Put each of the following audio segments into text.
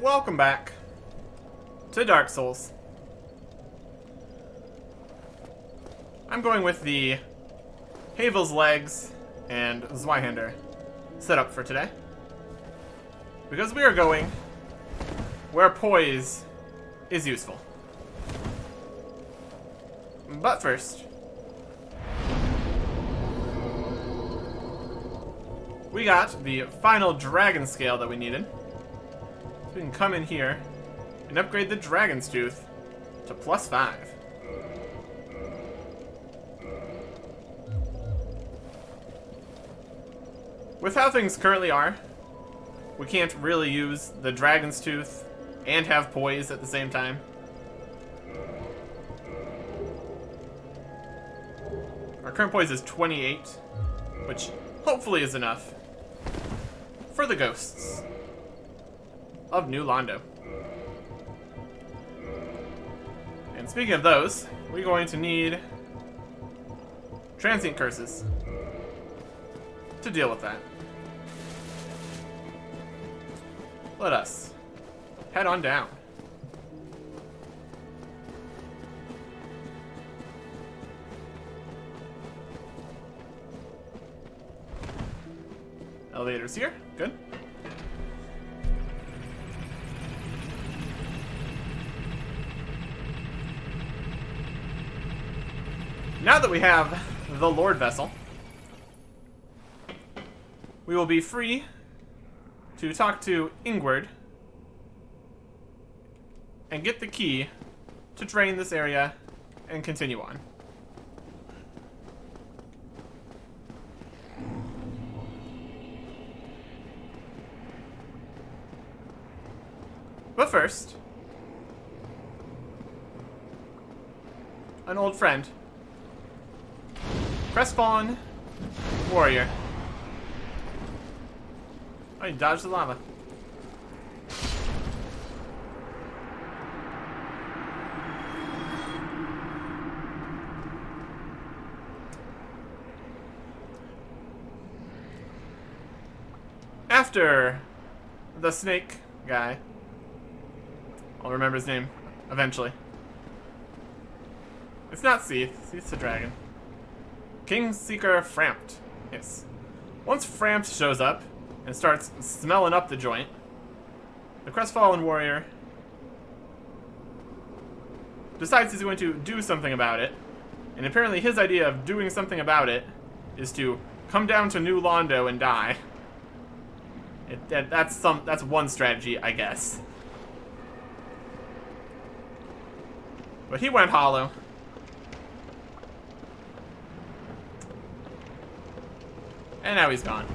Welcome back to Dark Souls. I'm going with the Havel's Legs and Zweihander setup for today, because we are going where poise is useful. But first, we got the final dragon scale that we needed. So we can come in here and upgrade the Dragon's Tooth to +5. With how things currently are, we can't really use the Dragon's Tooth and have poise at the same time. Our current poise is 28, which hopefully is enough for the ghosts of New Londo. And speaking of those, we're going to need transient curses to deal with that. Let us head on down. Elevators here. Good. Now that we have the Lord Vessel, we will be free to talk to Ingward and get the key to drain this area and continue on. But first, an old friend. Crestfallen warrior. Oh, you dodged the lava. After the snake guy, I'll remember his name eventually. It's not Seath. Seath's the dragon. Kingseeker Frampt. Yes. Once Frampt shows up and starts smelling up the joint, the crestfallen warrior decides he's going to do something about it. And apparently his idea of doing something about it is to come down to New Londo and die. That's one strategy, I guess. But he went hollow. And now he's gone.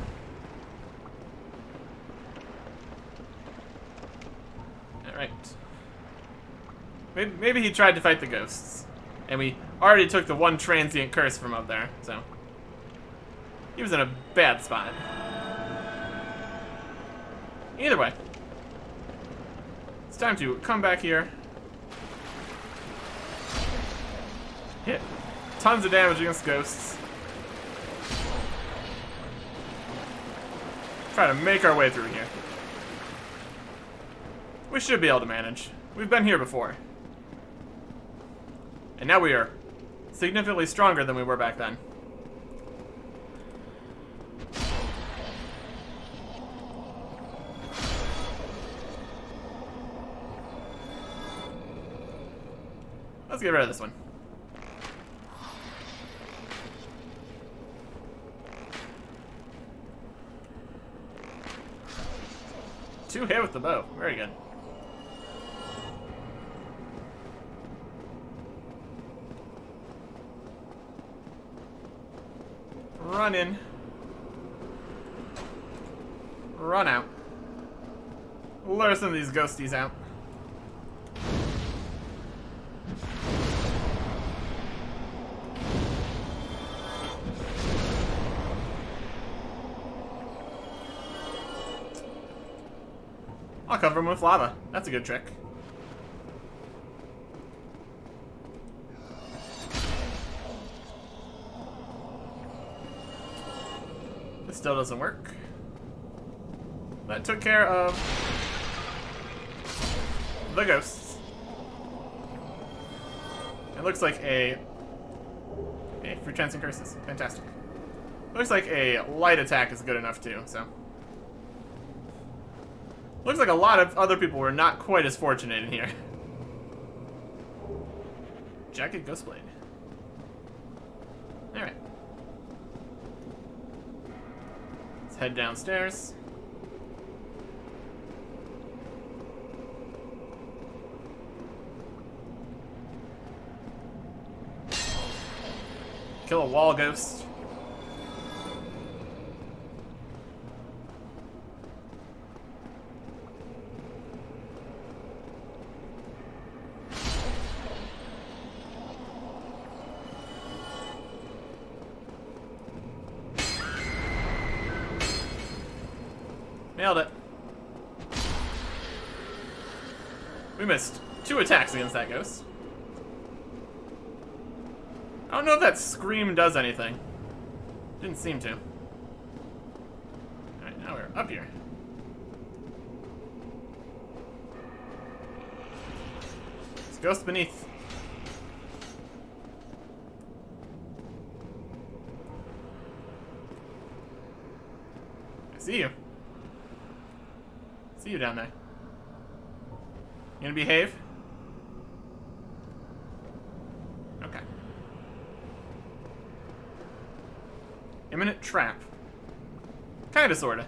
Alright. Maybe he tried to fight the ghosts. And we already took the one transient curse from up there, so he was in a bad spot. Either way, it's time to come back here. Hit tons of damage against ghosts. Try to make our way through here. We should be able to manage. We've been here before. And now we are significantly stronger than we were back then. Let's get rid of this one. Two hit with the bow. Very good. Run in. Run out. Lure some of these ghosties out. I'll cover him with lava. That's a good trick. This still doesn't work. That took care of the ghosts. It looks like a free chance and curses. Fantastic. Looks like a light attack is good enough too, so. Looks like a lot of other people were not quite as fortunate in here. Jagged Ghostblade. Alright. Let's head downstairs. Kill a wall ghost. Nailed it. We missed 2 attacks against that ghost. I don't know if that scream does anything. Didn't seem to. Alright, now we're up here. There's ghost beneath. I see you. See you down there. You gonna behave? Okay. Imminent trap. Kinda, sorta.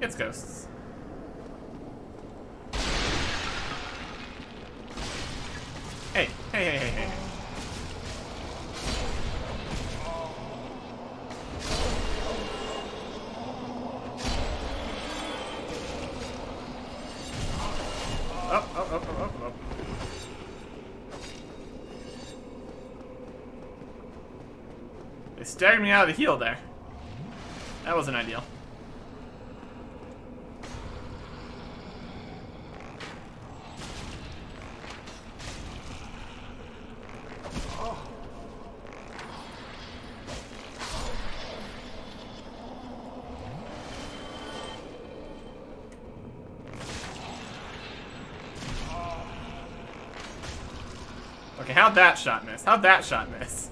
It's ghosts. Hey, hey, hey, hey, hey. Up, up, up, up, up, up. They staggered me out of the heel there. That wasn't ideal. Okay, how'd that shot miss? How'd that shot miss?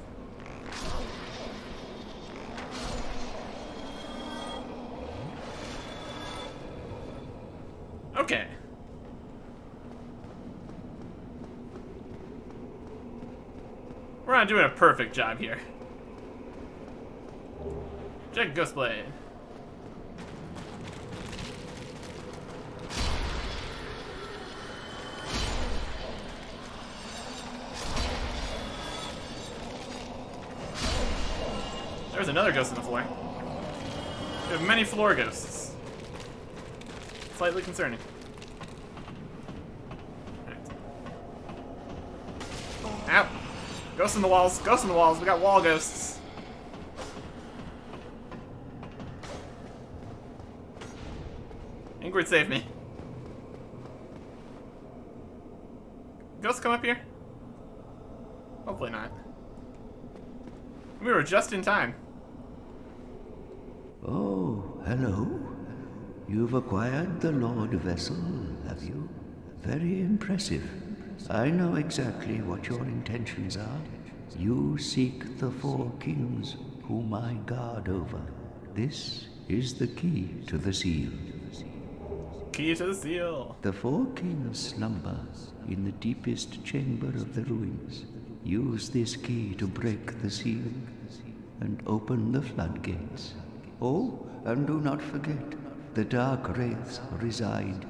Okay. We're not doing a perfect job here. Check Ghostblade. There's another ghost on the floor. We have many floor ghosts. Slightly concerning. Alright. Ow! Ghosts in the walls, ghosts in the walls, we got wall ghosts. Ingrid, save me. Ghosts come up here? Hopefully not. We were just in time. Oh, hello. You've acquired the Lord Vessel, have you? Very impressive. I know exactly what your intentions are. You seek the 4 kings whom I guard over. This is the key to the seal. Key to the seal. The 4 kings slumber in the deepest chamber of the ruins. Use this key to break the seal and open the floodgates. Oh, and do not forget, the dark wraiths reside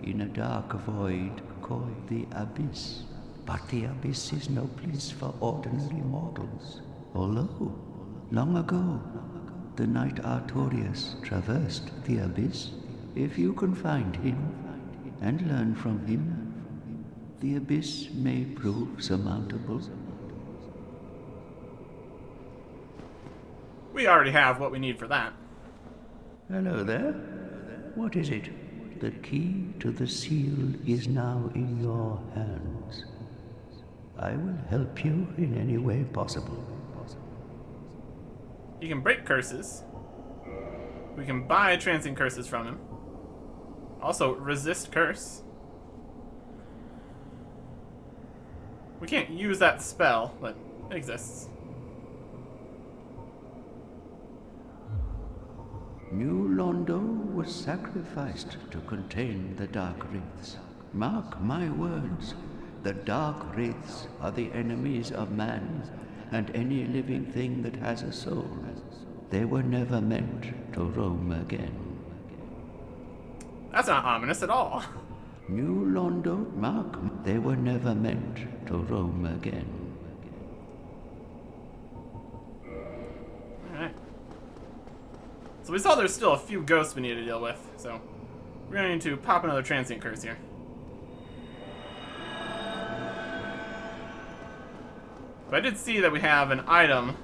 in a dark void called the Abyss. But the Abyss is no place for ordinary mortals. Although, long ago, the knight Artorias traversed the Abyss. If you can find him and learn from him, the Abyss may prove surmountable. We already have what we need for that. Hello there. What is it? The key to the seal is now in your hands. I will help you in any way possible. You can break curses. We can buy transient curses from him. Also, resist curse. We can't use that spell, but it exists. New Londo was sacrificed to contain the Dark Wraiths. Mark my words, the Dark Wraiths are the enemies of man and any living thing that has a soul. They were never meant to roam again. That's not ominous at all. New Londo, mark, they were never meant to roam again. Alright. So we saw there's still a few ghosts we need to deal with, so we're going to need to pop another transient curse here. But I did see that we have an item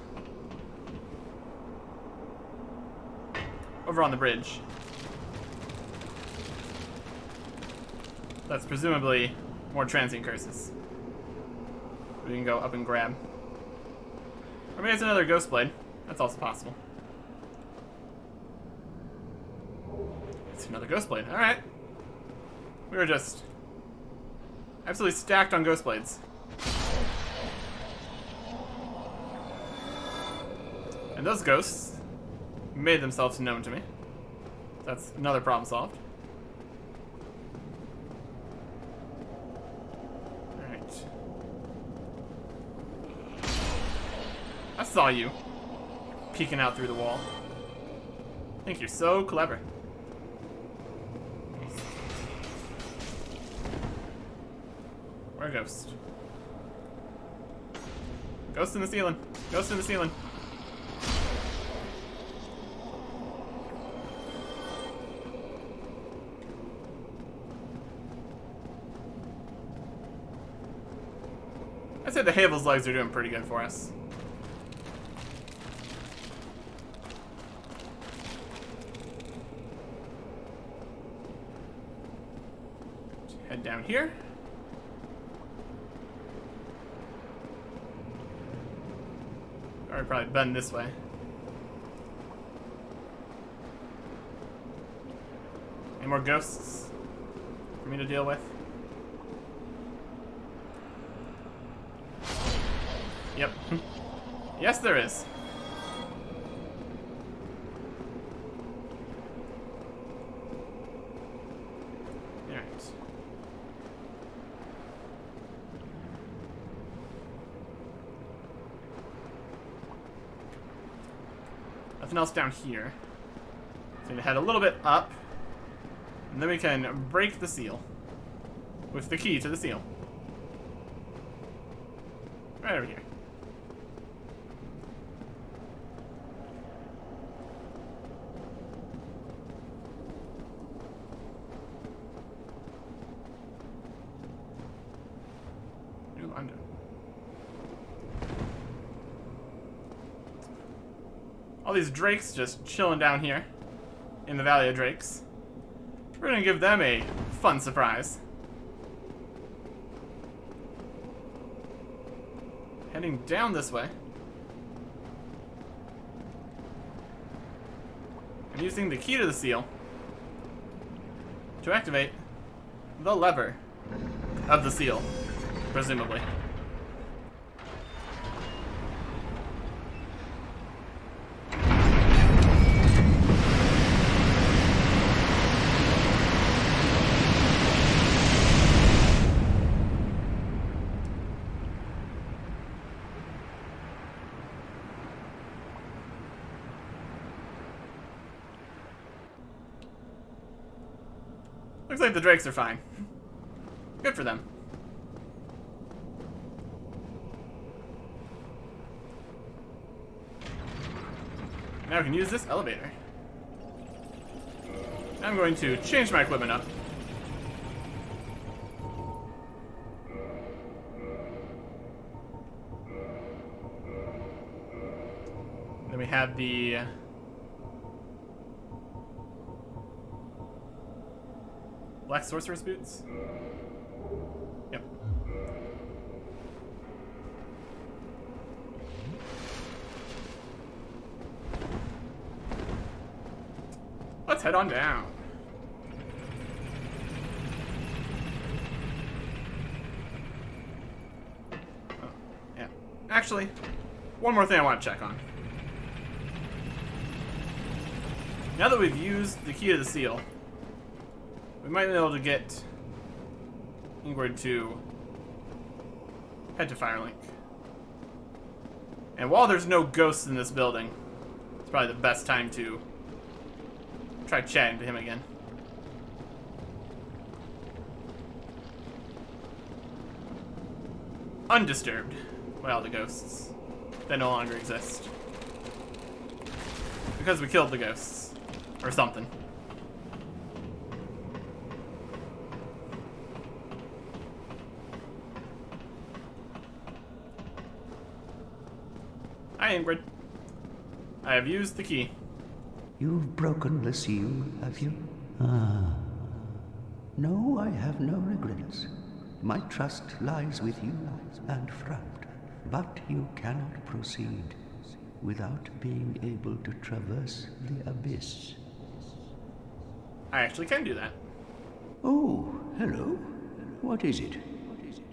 over on the bridge. That's presumably more transient curses. We can go up and grab. Or maybe it's another ghost blade. That's also possible. It's another ghost blade. Alright. We were just absolutely stacked on ghost blades. And those ghosts made themselves known to me. That's another problem solved. Alright. I saw you peeking out through the wall. I think you're so clever. Where a ghost? Ghost in the ceiling. Ghost in the ceiling. I'd say the Havel's legs are doing pretty good for us. Head down here. Or probably bend this way. Any more ghosts for me to deal with? Yep. Yes, there is. Alright. Nothing else down here. So we head a little bit up, and then we can break the seal with the key to the seal. Right over here. New London. All these drakes just chilling down here in the Valley of Drakes. We're gonna give them a fun surprise. Heading down this way. And using the key to the seal to activate the lever of the seal, presumably. Looks like the drakes are fine. Good for them. Now we can use this elevator. I'm going to change my equipment up. Then we have the Black Sorcerer's Boots? Yep. Let's head on down. Actually, one more thing I want to check on. Now that we've used the key to the seal, we might be able to get Ingrid to head to Firelink. And while there's no ghosts in this building, it's probably the best time to try chatting to him again. Undisturbed by all the ghosts that no longer exist. Because we killed the ghosts. Or something. Hi, Ingrid. I have used the key. You've broken the seal, have you? Ah. No, I have no regrets. My trust lies with you and Framt, but you cannot proceed without being able to traverse the abyss. I actually can do that. Oh, hello. What is it?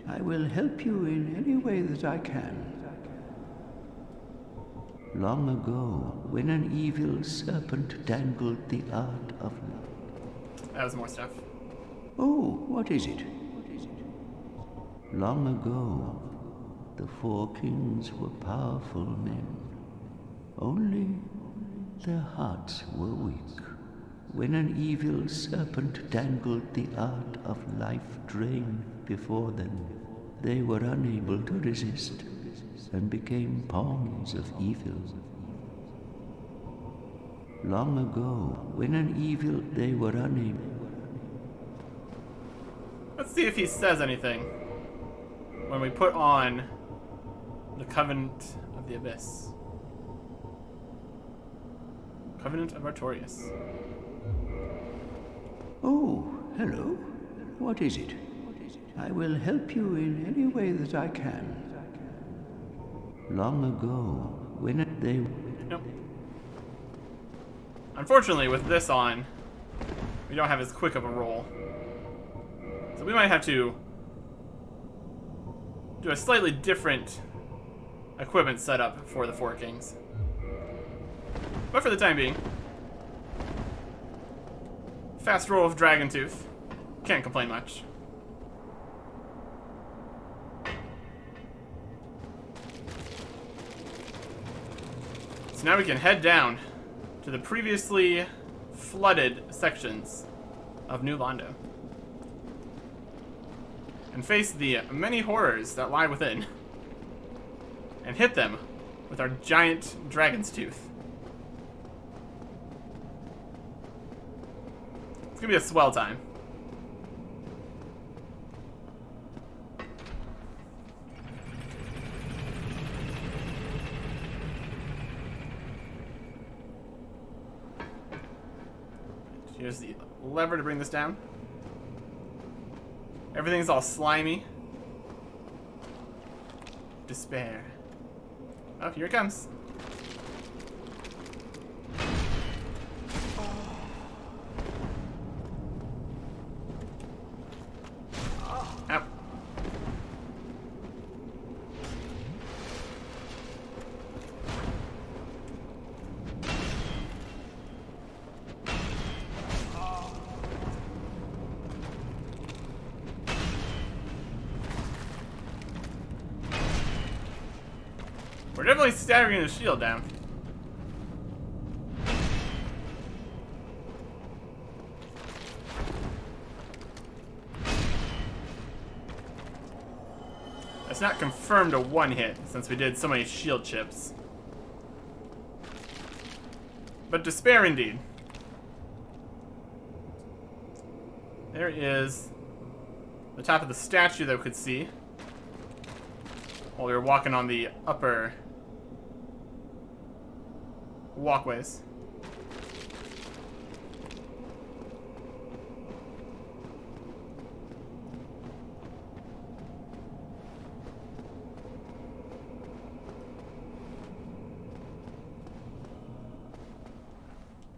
I will help you in any way that I can. Long ago, when an evil serpent dangled the art of... That was more stuff. Oh, what is it? Long ago, the four kings were powerful men. Only their hearts were weak. When an evil serpent dangled the art of life drain before them, they were unable to resist and became pawns of evil. Long ago, when an evil, they were unable... Let's see if he says anything when we put on the Covenant of the Abyss. Covenant of Artorias. Oh, hello. What is it? I will help you in any way that I can. Long ago, when they... Nope. Unfortunately, with this on, we don't have as quick of a roll. So we might have to do a slightly different equipment setup for the Four Kings. But for the time being, fast roll of Dragon Tooth. Can't complain much. So now we can head down to the previously flooded sections of New Londo and face the many horrors that lie within and hit them with our giant dragon's tooth. It's gonna be a swell time. Here's the lever to bring this down. Everything's all slimy. Despair. Oh, here it comes. Ow. We're definitely staggering his shield down. It's not confirmed a one hit since we did so many shield chips. But despair indeed. There is the top of the statue that we could see while we were walking on the upper walkways.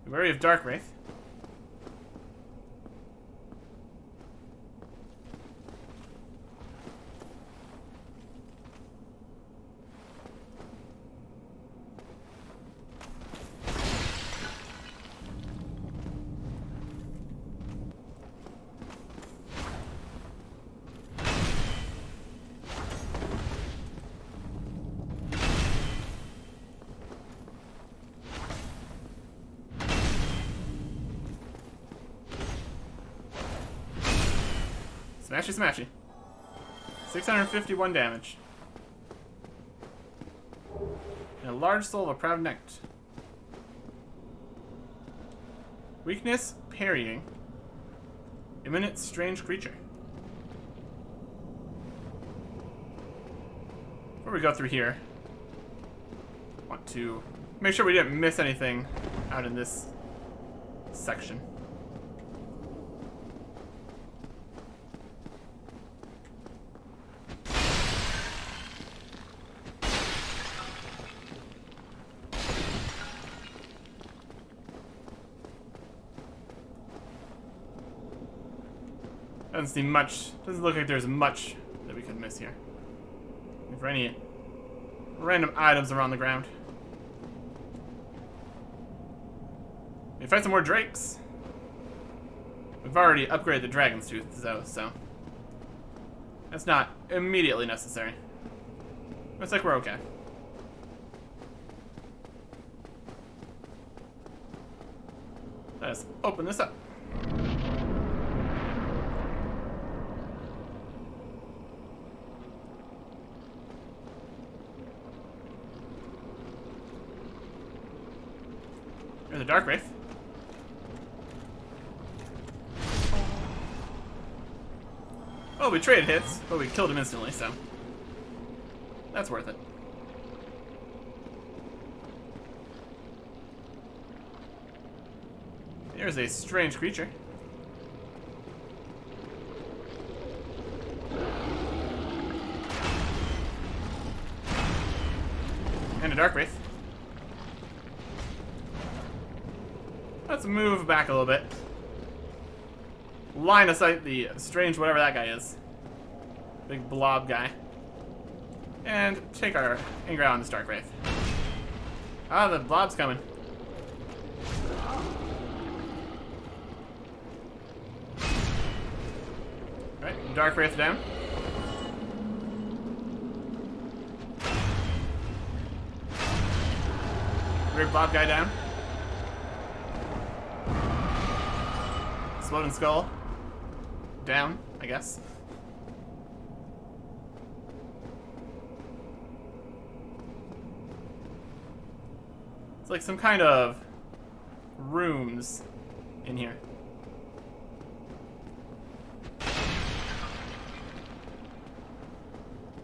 Be wary of Dark Wraith. Smashy, smashy. 651 damage. And a large soul of a proud knight. Weakness, parrying. Imminent strange creature. Before we go through here, want to make sure we didn't miss anything out in this section. Doesn't seem much. Doesn't look like there's much that we could miss here. If there are any random items around the ground. We fight some more drakes. We've already upgraded the dragon's tooth, though, so that's not immediately necessary. Looks like we're okay. Let's open this up. There's a dark wraith. Oh, we traded hits, but we killed him instantly, so that's worth it. There's a strange creature. And a dark wraith. Let's move back a little bit. Line of sight the strange whatever that guy is. Big blob guy. And take our anger out on this dark wraith. Ah, the blob's coming. Alright, dark wraith down. Weird blob guy down. Exploding skull. Down, I guess. It's like some kind of rooms in here.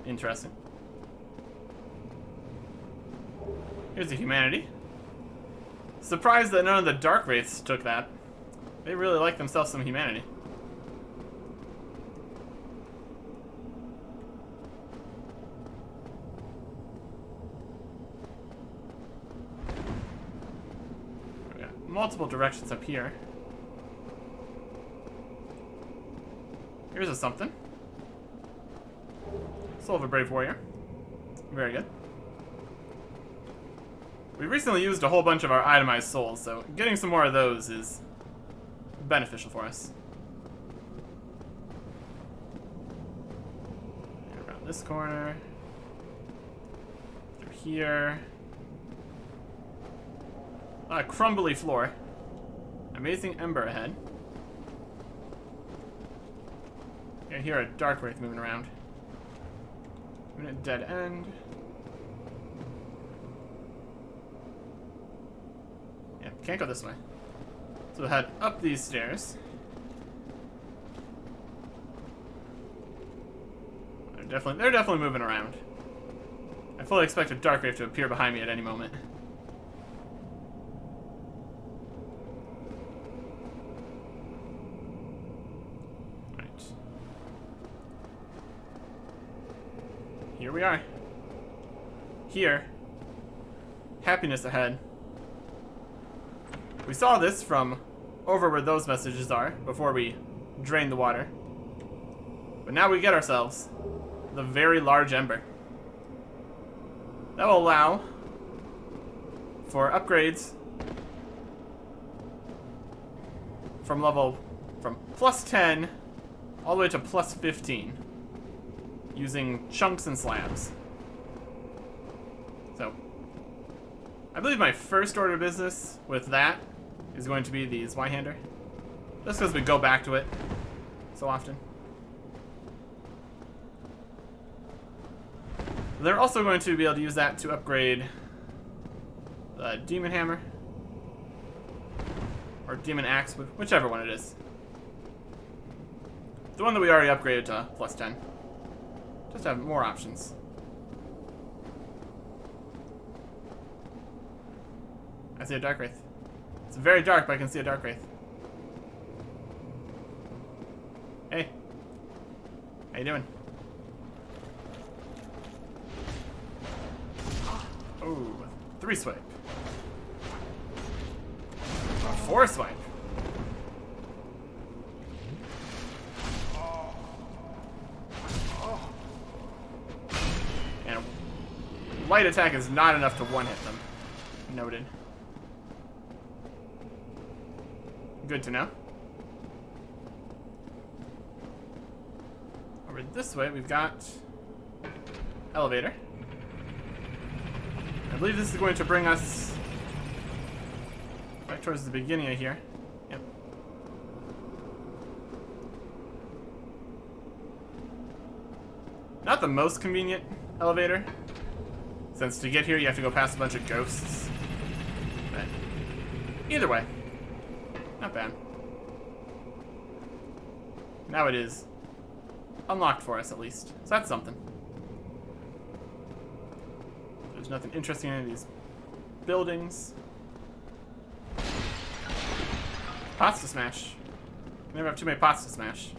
Interesting. Here's the humanity. Surprised that none of the dark wraiths took that. They really like themselves some humanity. We got multiple directions up here. Here's a something. Soul of a brave warrior. Very good. We recently used a whole bunch of our itemized souls, so getting some more of those is beneficial for us. Around this corner. Through here. Crumbly floor. Amazing ember ahead. I hear a dark wraith moving around. Dead end. Yeah, can't go this way. So we'll head up these stairs. They're definitely moving around. I fully expect a dark wraith to appear behind me at any moment. Right. Here we are. Here. Happiness ahead. We saw this from over where those messages are before we drained the water. But now we get ourselves the very large ember. That will allow for upgrades from plus 10 all the way to plus 15 using chunks and slabs. So I believe my first order of business with that is going to be the Zweihander. Just because we go back to it so often. They're also going to be able to use that to upgrade the Demon Hammer. Or Demon Axe, whichever one it is. The one that we already upgraded to plus 10. Just have more options. I see a Dark Wraith. It's very dark, but I can see a Dark Wraith. Hey. How you doing? Oh, 3 swipe. 4 swipe. And light attack is not enough to one-hit them. Noted. Good to know. Over this way, we've got elevator. I believe this is going to bring us back towards the beginning of here. Yep. Not the most convenient elevator, since to get here you have to go past a bunch of ghosts. But either way, not bad. Now it is unlocked for us, at least. So that's something. There's nothing interesting in any of these buildings. Pots to smash. Never have too many pots to smash.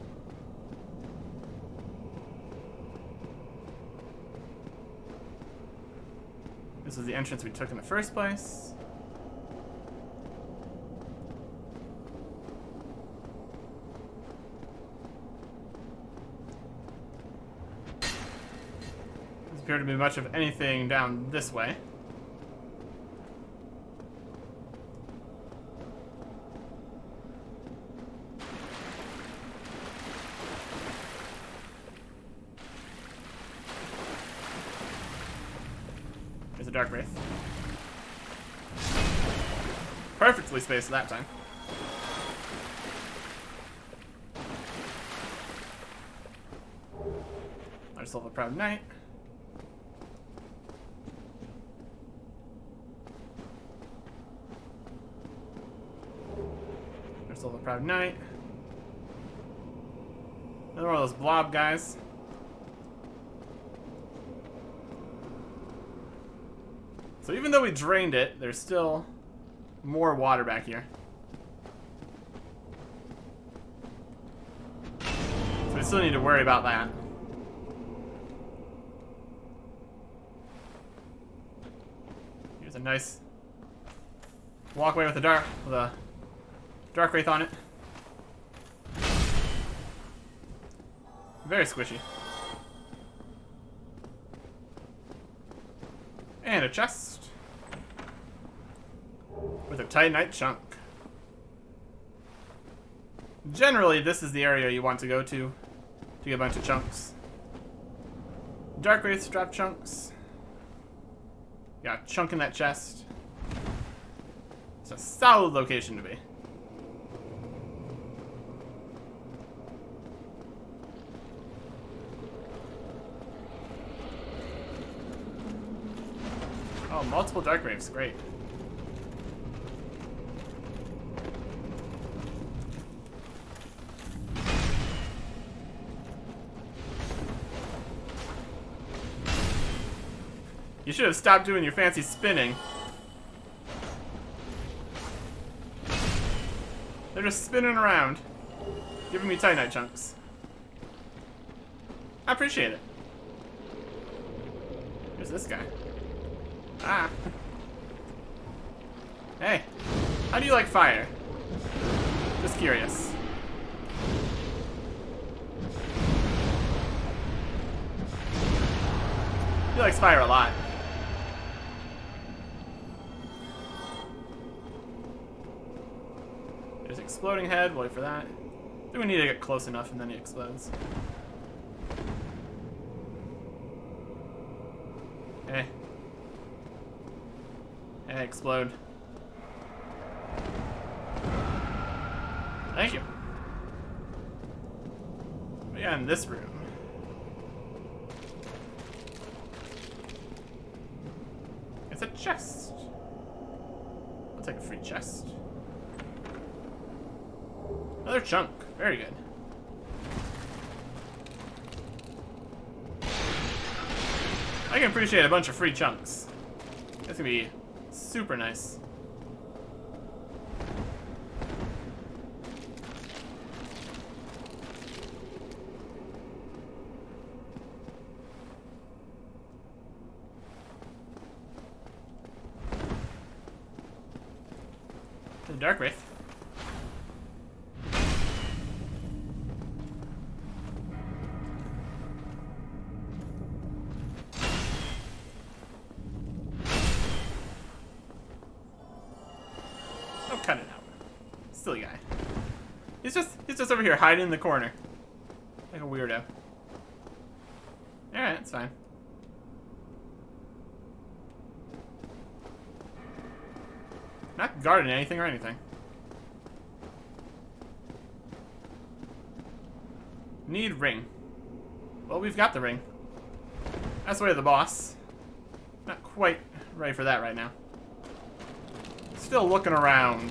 This is the entrance we took in the first place. Doesn't appear to be much of anything down this way. There's a Dark Wraith. Perfectly spaced that time. Large Soul of a Proud Knight. Large Soul of a Proud Knight. Another one of those blob guys. So even though we drained it, there's still more water back here. So we still need to worry about that. Here's a nice walkway with a dark wraith on it. Very squishy. And a chest with a Titanite chunk. Generally, this is the area you want to go to get a bunch of chunks. Dark Wraiths drop chunks. Yeah, chunk in that chest. It's a solid location to be. Oh, multiple Dark Wraiths, great. You should have stopped doing your fancy spinning. They're just spinning around, giving me Titanite chunks. I appreciate it. Here's this guy. Ah. Hey, how do you like fire? Just curious. He likes fire a lot. There's exploding head, wait for that. I think we need to get close enough and then he explodes. Hey. Hey, explode. Thank you. But yeah, in this room. chest. I'll take a free chest. Another chunk. Very good. I can appreciate a bunch of free chunks. That's gonna be super nice. The Dark Wraith. Oh, cut it out. Silly guy. He's just over here hiding in the corner. Like a weirdo. Alright, it's fine. Not guarding anything or anything. Need ring. Well, we've got the ring. That's the way of the boss. Not quite ready for that right now. Still looking around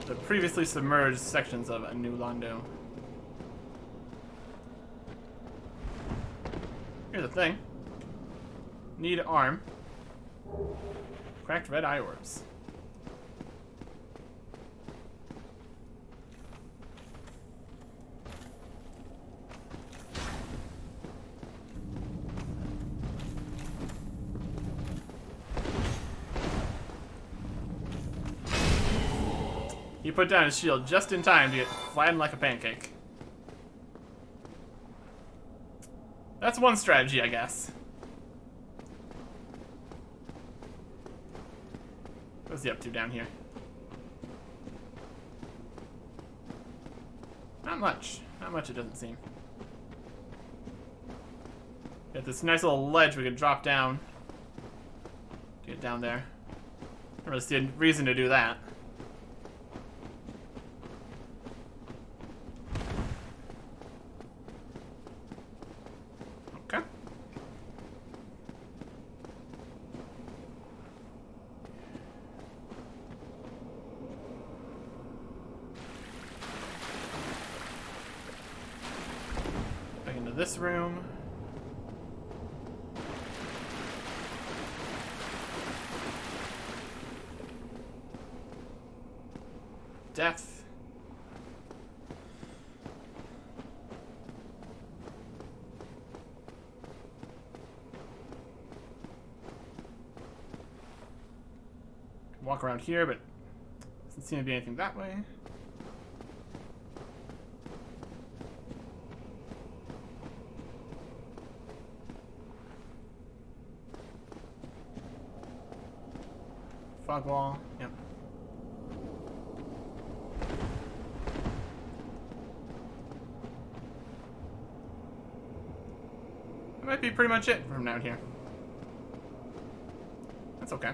the previously submerged sections of a new Londo. Here's the thing. Need arm. Cracked red eye orbs. He put down his shield just in time to get flattened like a pancake. That's one strategy, I guess. What's he up to down here? Not much. Not much, it doesn't seem. Got this nice little ledge we could drop down to get down there. I don't really see a reason to do that. Okay. Back into this room. Death. Walk around here, but doesn't seem to be anything that way. Fog wall. Yep. That might be pretty much it from down here. That's okay.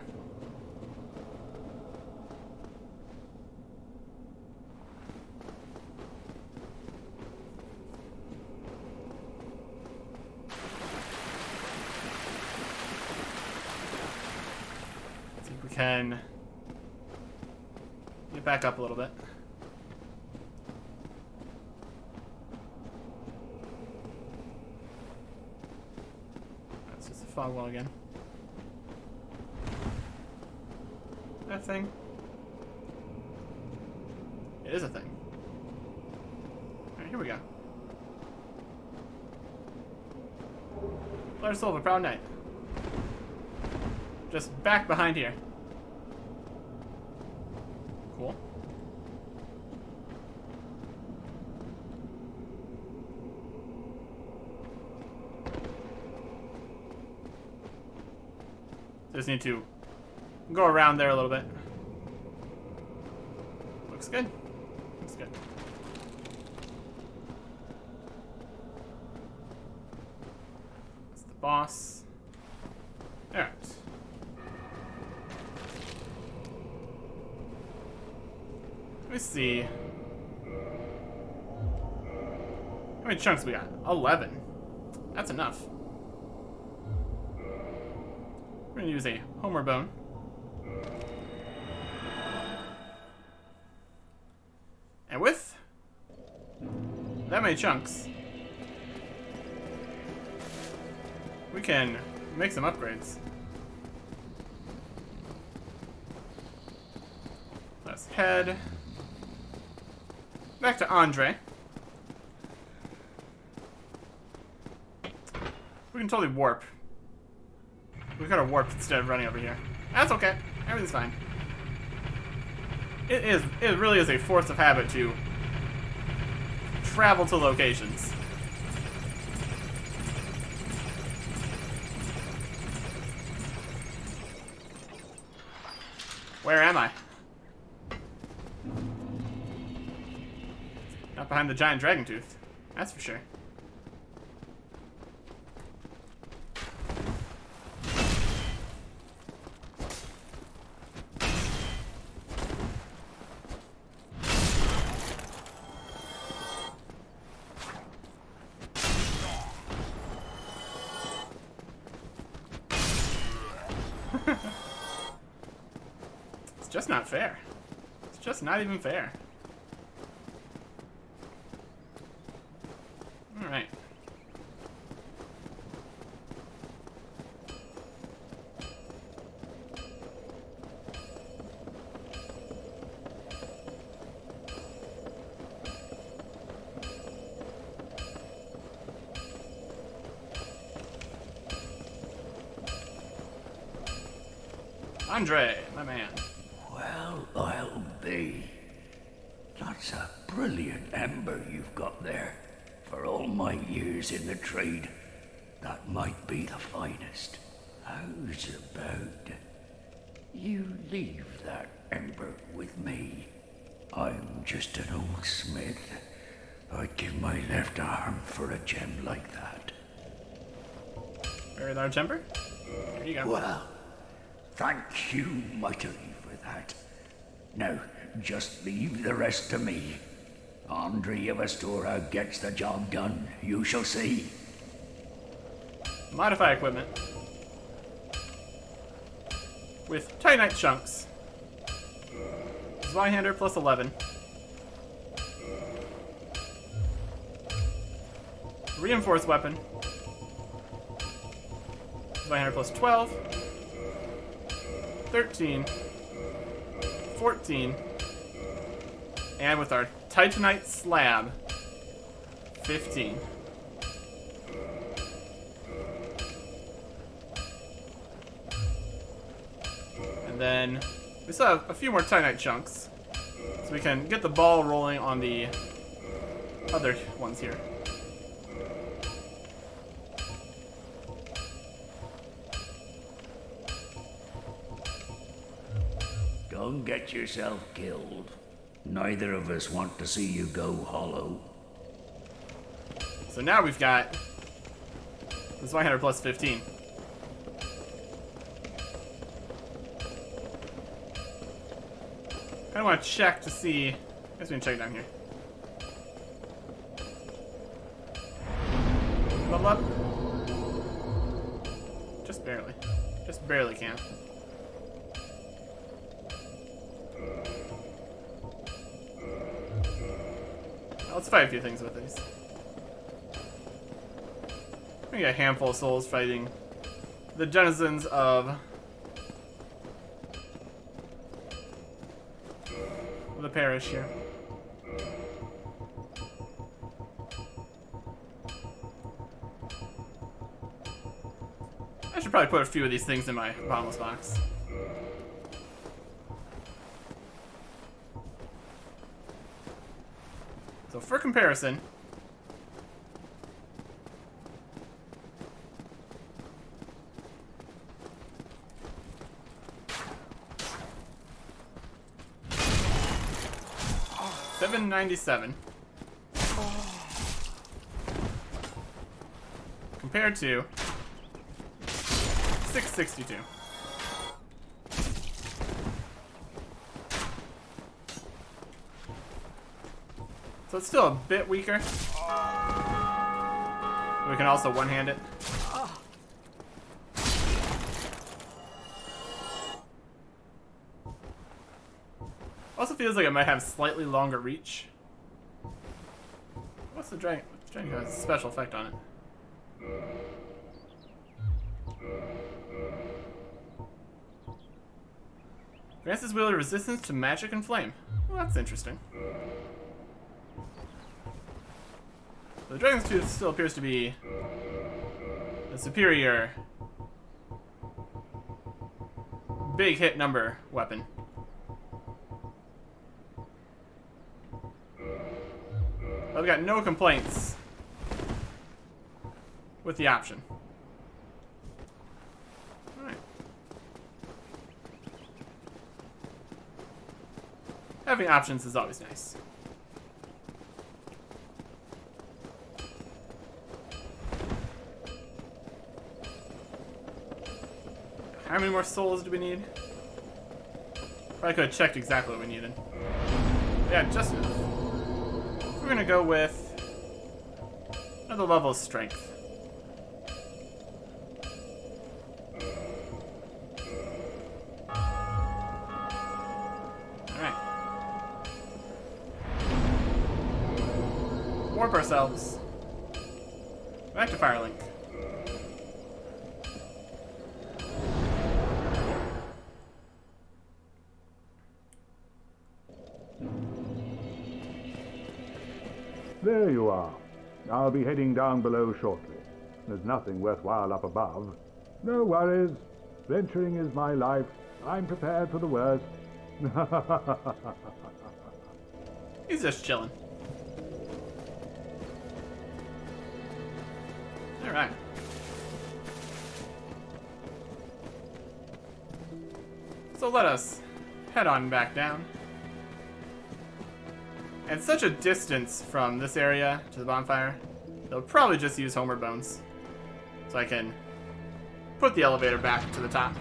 See if we can get back up a little bit. Fog wall again. That thing. It is a thing. Alright, here we go. Flare soul of a proud knight. Just back behind here. Cool. Just need to go around there a little bit. Looks good. Looks good. That's the boss. Alright. Let me see. How many chunks we got? 11. That's enough. We're gonna use a Homer bone. And with that many chunks, we can make some upgrades. Let's head back to Andre. We can totally warp. We could have warped instead of running over here. That's okay. Everything's fine. It really is a force of habit to travel to locations. Where am I? Not behind the giant dragon tooth. That's for sure. It's just not fair. It's just not even fair. Alright. Andre, my man. Well, I'll be. That's a brilliant ember you've got there. For all my years in the trade, that might be the finest. How's about you leave that ember with me? I'm just an old smith. I'd give my left arm for a gem like that. Very large ember? There you go. Well, thank you mightily for that. Now, just leave the rest to me. Andre of Astora gets the job done. You shall see. Modify equipment. With Titanite chunks. Zweihander plus 11. Reinforced weapon. Zweihander plus 12. 13. 14. And with our Titanite slab, 15. And then we still have a few more Titanite chunks, so we can get the ball rolling on the other ones here. Don't get yourself killed. Neither of us want to see you go hollow. So now we've got this 100 plus 15. I want to check to see. I guess we can check down here. Level up? Just barely. Just barely can. Let's fight a few things with these. We got a handful of souls fighting the denizens of the parish here. I should probably put a few of these things in my bottomless box. So for comparison, $797 compared to $662. So it's still a bit weaker. We can also one-hand it. Also feels like it might have slightly longer reach. What's the dragon? The dragon has a special effect on it. Grants this wielder resistance to magic and flame. Well, that's interesting. The Dragon's Tooth still appears to be a superior big hit number weapon. I've got no complaints with the option. Alright. Having options is always nice. How many more souls do we need? Probably could have checked exactly what we needed. Yeah, just enough. We're gonna go with another level of strength. Alright. Warp ourselves. Back to Firelink. There you are. I'll be heading down below shortly. There's nothing worthwhile up above. No worries. Venturing is my life. I'm prepared for the worst. He's just chilling. Alright. So let us head on back down. And such a distance from this area to the bonfire, they'll probably just use Homer Bones. So I can put the elevator back to the top.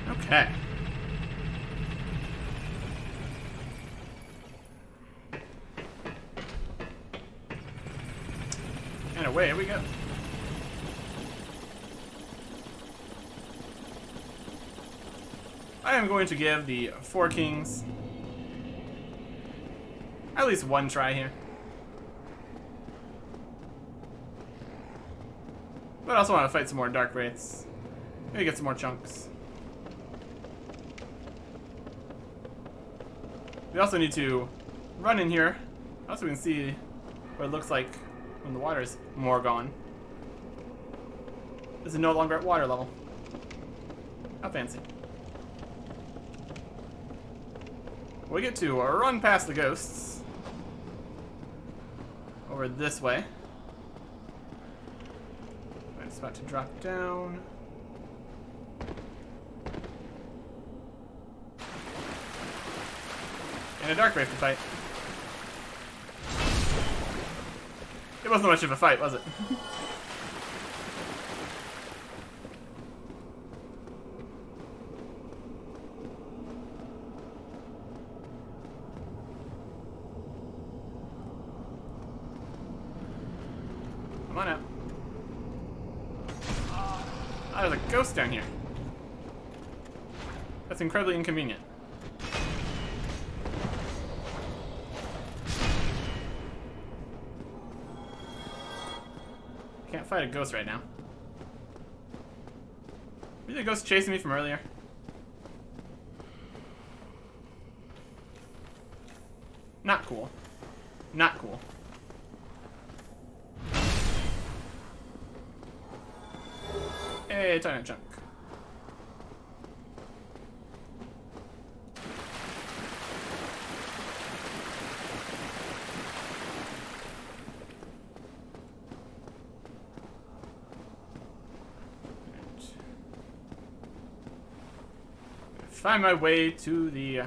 Okay. And away we go. I am going to give the Four Kings at least one try here. But I also want to fight some more Dark Wraiths. Maybe get some more chunks. We also need to run in here, also we can see what it looks like when the water's more gone. This is no longer at water level. How fancy. We get to run past the ghosts over this way. It's about to drop down. And a Dark Wraith to fight. It wasn't much of a fight, was it? Come on out. Ah, there's a ghost down here. That's incredibly inconvenient. Can't fight a ghost right now. Maybe the ghost chasing me from earlier. Not cool. Not cool. Hey, tiny chunk. Find my way to the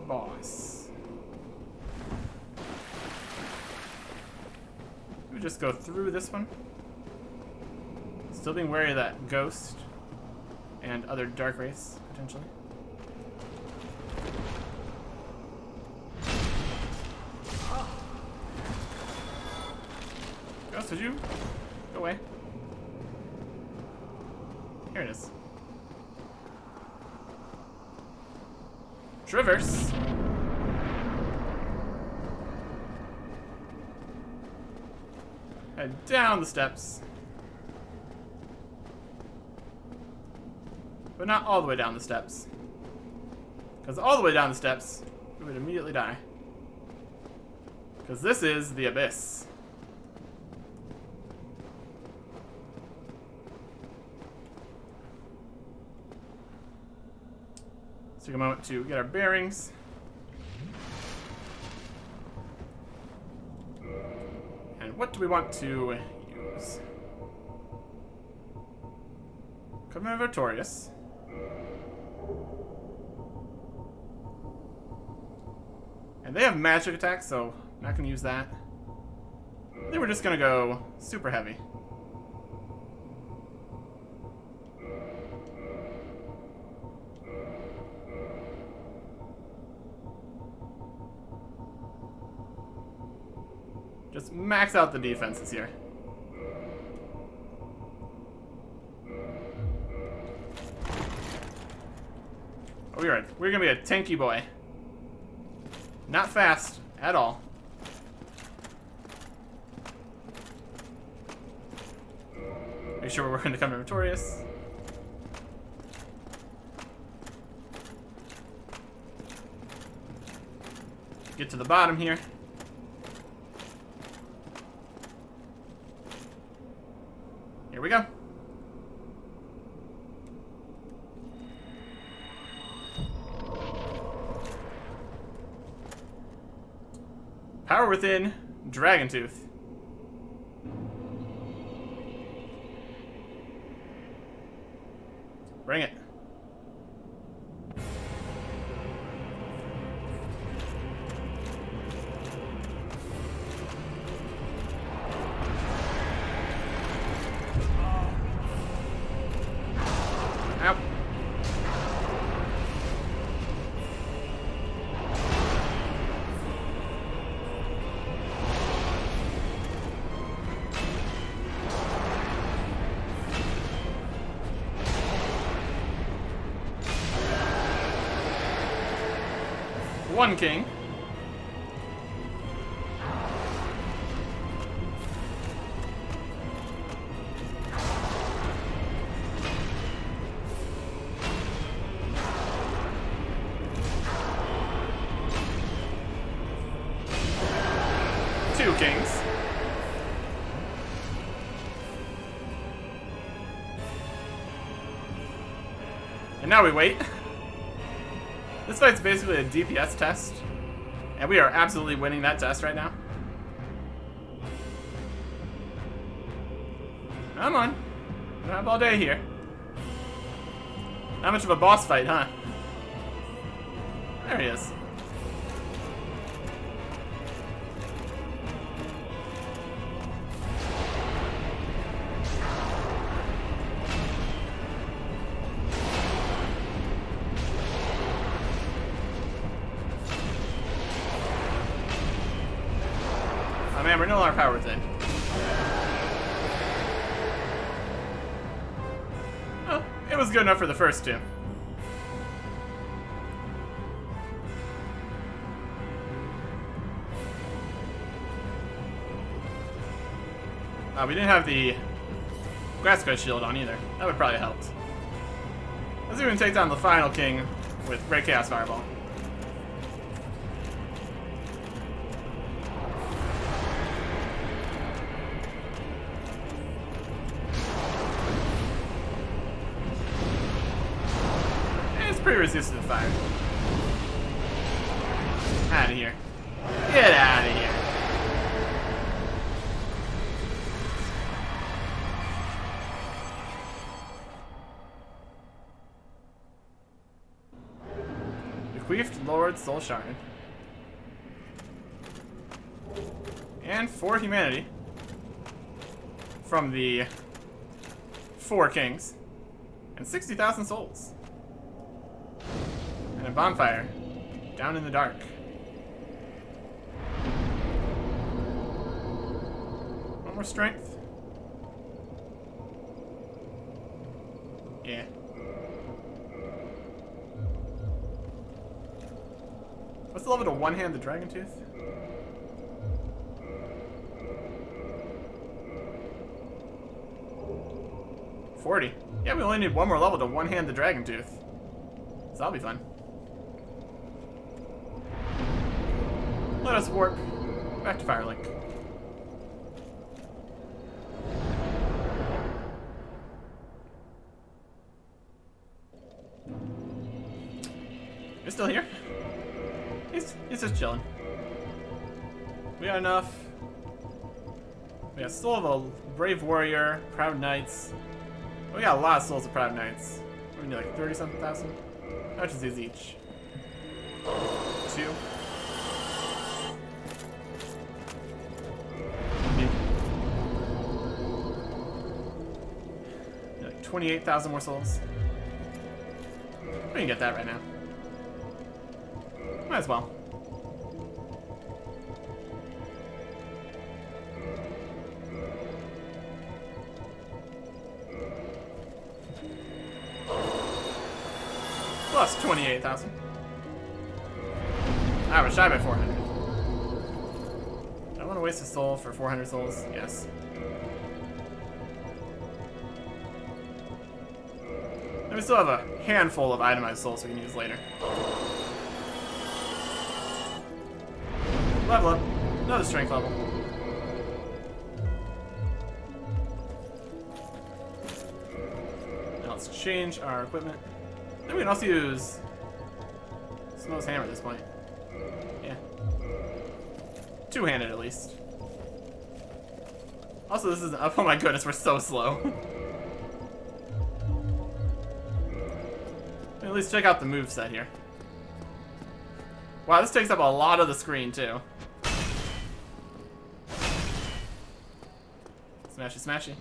boss. We just go through this one. Still being wary of that ghost. And other dark wraiths, potentially. Ghost, would you go away? Here it is. Traverse. Head down the steps. But not all the way down the steps. Because all the way down the steps, we would immediately die. Because this is the abyss. Let's take a moment to get our bearings. And what do we want to use? Covenant of Artorias. And they have magic attacks, so I'm not going to use that. I think we're just going to go super heavy. Just max out the defenses here. Oh, we're right. We're going to be a tanky boy. Not fast at all. Make sure we're working to come victorious. Get to the bottom here. Here we go. Power within Dragon Tooth. Bring it. Ow. One king. Two kings. And now we wait. This fight's basically a DPS test, and we are absolutely winning that test right now. Come on. We don't have all day here. Not much of a boss fight, huh? There he is. Man, we're no longer power within. Well, it was good enough for the first two. We didn't have the Grasscoat shield on either. That would probably help. Let's even take down the final king with Great Chaos Fireball. Pretty resistant to fire. Out of here. Get out of here. Bequeathed Lord Soul Shard. And for humanity. From the 4 kings. And 60,000 souls. And a bonfire. Down in the dark. One more strength. Yeah. What's the level to one-hand the dragon tooth? $40. Yeah, we only need one more level to one-hand the dragon tooth. So that'll be fun. Let us warp back to Firelink. You're still here? He's just chilling. We got enough. We got Soul of a Brave Warrior, Proud Knights. We got a lot of Souls of Proud Knights. We need like 30-something thousand. How much is these each? 2. Like 28,000 more souls. We can get that right now. Might as well. Plus 28,000. I was shy by 400. I want to waste a soul for 400 souls. Yes. And we still have a handful of itemized souls we can use later. Level up. Another strength level. Now let's change our equipment. Then we can also use Snow's hammer at this point. Yeah. Two-handed at least. Also, this isn't. Oh my goodness, we're so slow. At least check out the moveset here. Wow, this takes up a lot of the screen too. Smashy, smashy.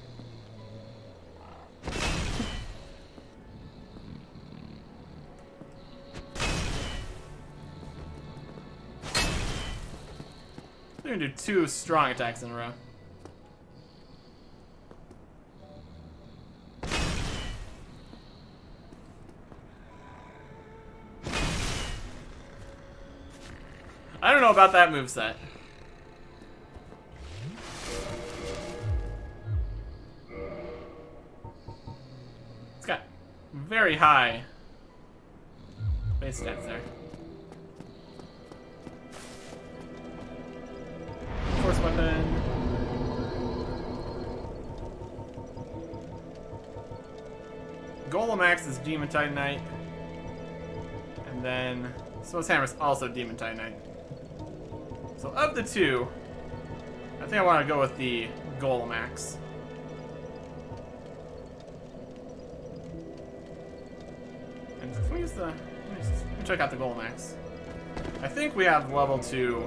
We're gonna do 2 strong attacks in a row. I don't know about that moveset. It's got very high base stats there. Force weapon. Golemax is Demon Titanite. And then Snow's hammer is also Demon Titanite. So of the 2, I think I want to go with the Golemax. And can we use the... Let me check out the Golemax. I think we have level 2.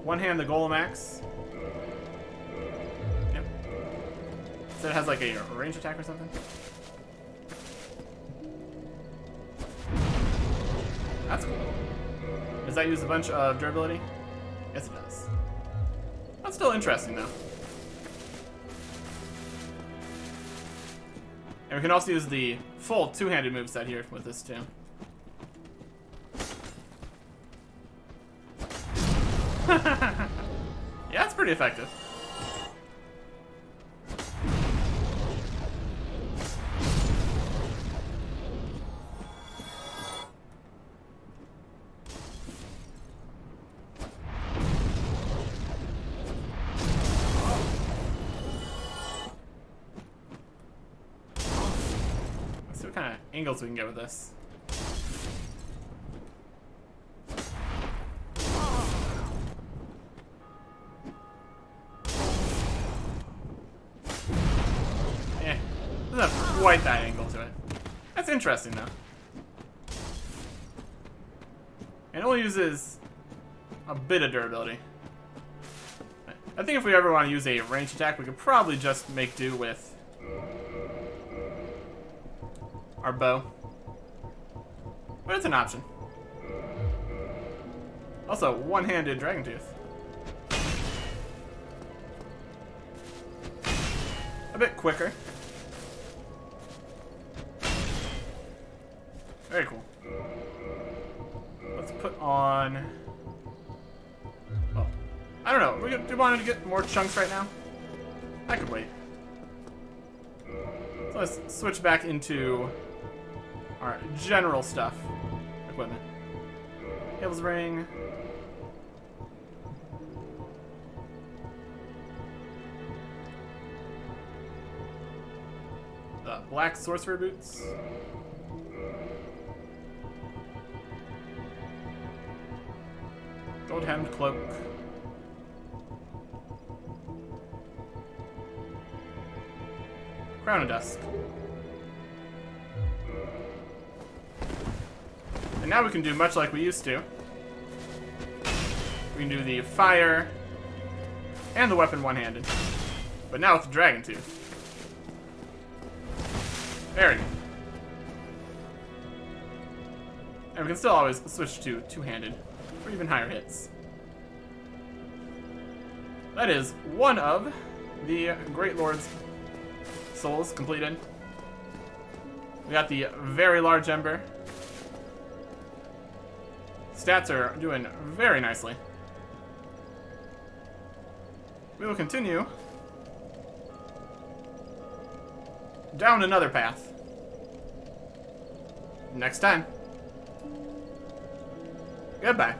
One-hand the Golemax. Yep. So it has like a range attack or something. That's cool. Does that use a bunch of durability? Yes, it does. That's still interesting, though. And we can also use the full two-handed moveset here with this, too. Yeah, it's pretty effective. Kind of angles we can get with this. Eh, doesn't have quite that angle to it. That's interesting though. And it only uses a bit of durability. I think if we ever want to use a range attack, we could probably just make do with our bow. But it's an option. Also, one-handed dragon tooth. A bit quicker. Very cool. Let's put on... Oh, I don't know. Do we want to get more chunks right now? I could wait. So let's switch back into our general stuff. Equipment. Cables ring. Black sorcerer boots. Gold hemmed cloak. Crown of Dusk. And now we can do much like we used to. We can do the fire and the weapon one-handed. But now with the dragon tooth. Very good. And we can still always switch to two-handed for even higher hits. That is one of the Great Lord's souls completed. We got the very large ember. Stats are doing very nicely. We will continue down another path next time. Goodbye.